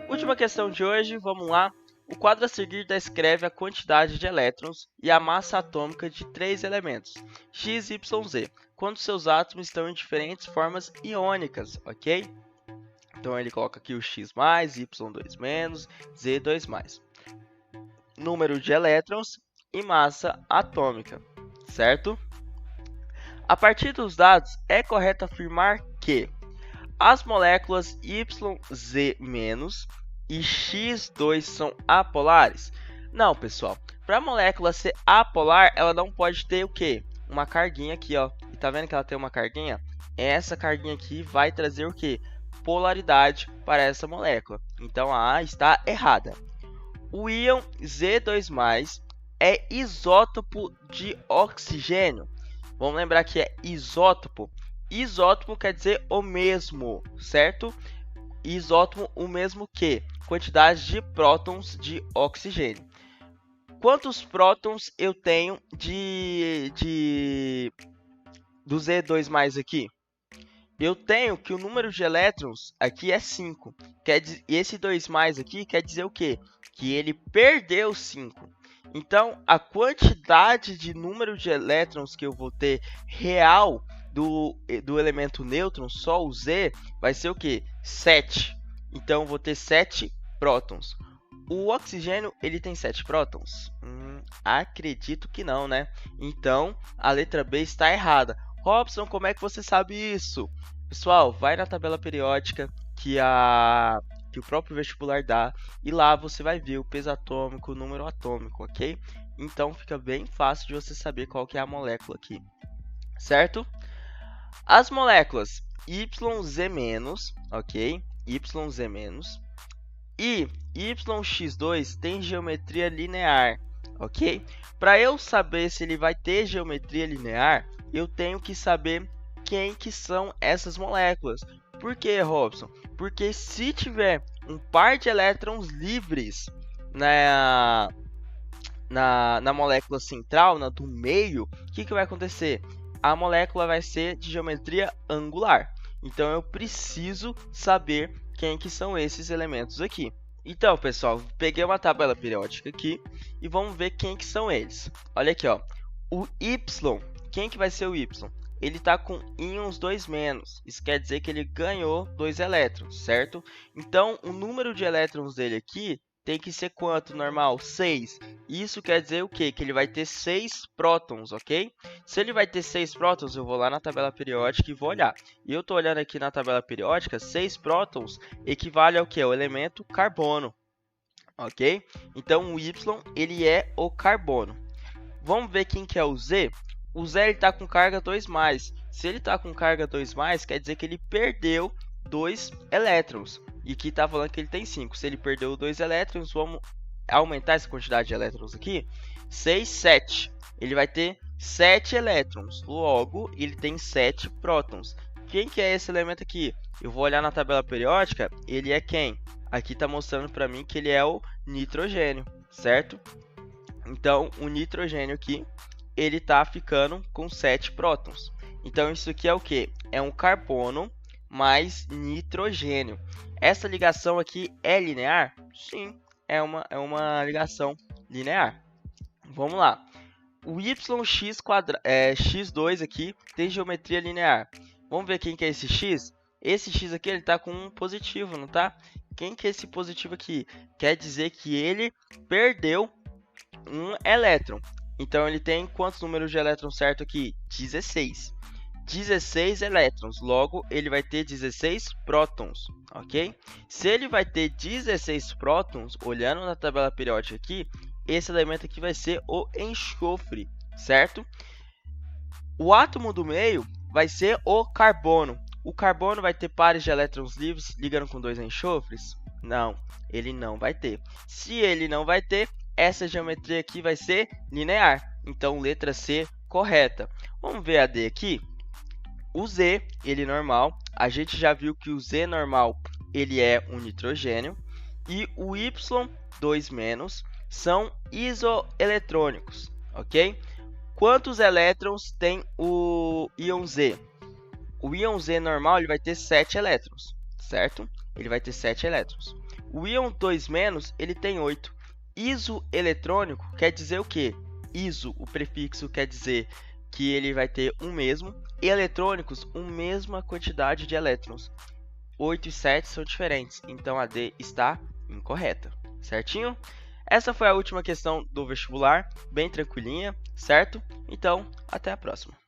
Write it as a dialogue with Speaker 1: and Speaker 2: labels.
Speaker 1: Última questão de hoje, vamos lá. O quadro a seguir descreve a quantidade de elétrons e a massa atômica de três elementos, X, Y, Z, quando seus átomos estão em diferentes formas iônicas, ok? Então ele coloca aqui o X+, Y2-, Z2+. Número de elétrons e massa atômica, certo? A partir dos dados, é correto afirmar que as moléculas YZ- e X2 são apolares? Não, pessoal. Para a molécula ser apolar, ela não pode ter o quê? Uma carguinha aqui, ó. E tá vendo que ela tem uma carguinha? Essa carguinha aqui vai trazer o quê? Polaridade para essa molécula. Então a A está errada. O íon Z2+ é isótopo de oxigênio. Vamos lembrar que é isótopo. Isótopo quer dizer o mesmo, certo? Isótopo, o mesmo que quantidade de prótons de oxigênio. Quantos prótons eu tenho do Z2+ aqui? Eu tenho que o número de elétrons aqui é 5. E esse 2+ aqui quer dizer o quê? Que ele perdeu 5. Então, a quantidade de número de elétrons que eu vou ter real do elemento nêutron, só o Z, vai ser o quê? 7. Então, eu vou ter 7 prótons. O oxigênio, ele tem 7 prótons? Acredito que não, né? Então, a letra B está errada. Robson, como é que você sabe isso? Pessoal, vai na tabela periódica que o próprio vestibular dá, e lá você vai ver o peso atômico, o número atômico, ok? Então fica bem fácil de você saber qual que é a molécula aqui, certo? As moléculas YZ-, ok? YZ- e YX2 tem geometria linear, ok? Para eu saber se ele vai ter geometria linear, eu tenho que saber quem que são essas moléculas. Por que, Robson? Porque se tiver um par de elétrons livres na molécula central, na do meio, o que vai acontecer? A molécula vai ser de geometria angular. Então eu preciso saber quem que são esses elementos aqui. Então, pessoal, peguei uma tabela periódica aqui e vamos ver quem que são eles. Olha aqui, ó. O Y, quem que vai ser o Y? Ele está com íons 2-. Isso quer dizer que ele ganhou 2 elétrons, certo? Então, o número de elétrons dele aqui tem que ser quanto normal? 6. Isso quer dizer o quê? Que ele vai ter 6 prótons, ok? Se ele vai ter 6 prótons, eu vou lá na tabela periódica e vou olhar. E eu estou olhando aqui na tabela periódica, 6 prótons equivale ao quê? Ao elemento carbono, ok? Então, o Y, ele é o carbono. Vamos ver quem que é o Z? O Z está com carga 2+. Se ele está com carga 2+, quer dizer que ele perdeu 2 elétrons. E aqui está falando que ele tem 5. Se ele perdeu 2 elétrons, vamos aumentar essa quantidade de elétrons aqui. 6, 7. Ele vai ter 7 elétrons. Logo, ele tem 7 prótons. Quem que é esse elemento aqui? Eu vou olhar na tabela periódica. Ele é quem? Aqui está mostrando para mim que ele é o nitrogênio, certo? Então, o nitrogênio aqui, ele está ficando com 7 prótons. Então, isso aqui é o que? É um carbono mais nitrogênio. Essa ligação aqui é linear? Sim, é uma ligação linear. Vamos lá. O X2 aqui tem geometria linear. Vamos ver quem que é esse X? Esse X aqui está com um positivo, não tá? Quem que é esse positivo aqui? Quer dizer que ele perdeu um elétron. Então ele tem quantos números de elétrons certo aqui? 16. 16 elétrons, logo ele vai ter 16 prótons, ok? Se ele vai ter 16 prótons, olhando na tabela periódica aqui, esse elemento aqui vai ser o enxofre, certo? O átomo do meio vai ser o carbono. O carbono vai ter pares de elétrons livres ligando com 2 enxofres? Não, ele não vai ter. Se ele não vai ter, essa geometria aqui vai ser linear. Então, letra C correta. Vamos ver a D aqui. O Z, ele normal. A gente já viu que o Z normal, ele é um nitrogênio. E o Y2- são isoeletrônicos, ok? Quantos elétrons tem o íon Z? O íon Z normal ele vai ter 7 elétrons, certo? Ele vai ter 7 elétrons. O íon 2- ele tem 8. Isoeletrônico quer dizer o quê? Iso, o prefixo quer dizer que ele vai ter um mesmo. E eletrônicos, a mesma quantidade de elétrons. 8 e 7 são diferentes, então a D está incorreta, certinho? Essa foi a última questão do vestibular, bem tranquilinha, certo? Então, até a próxima.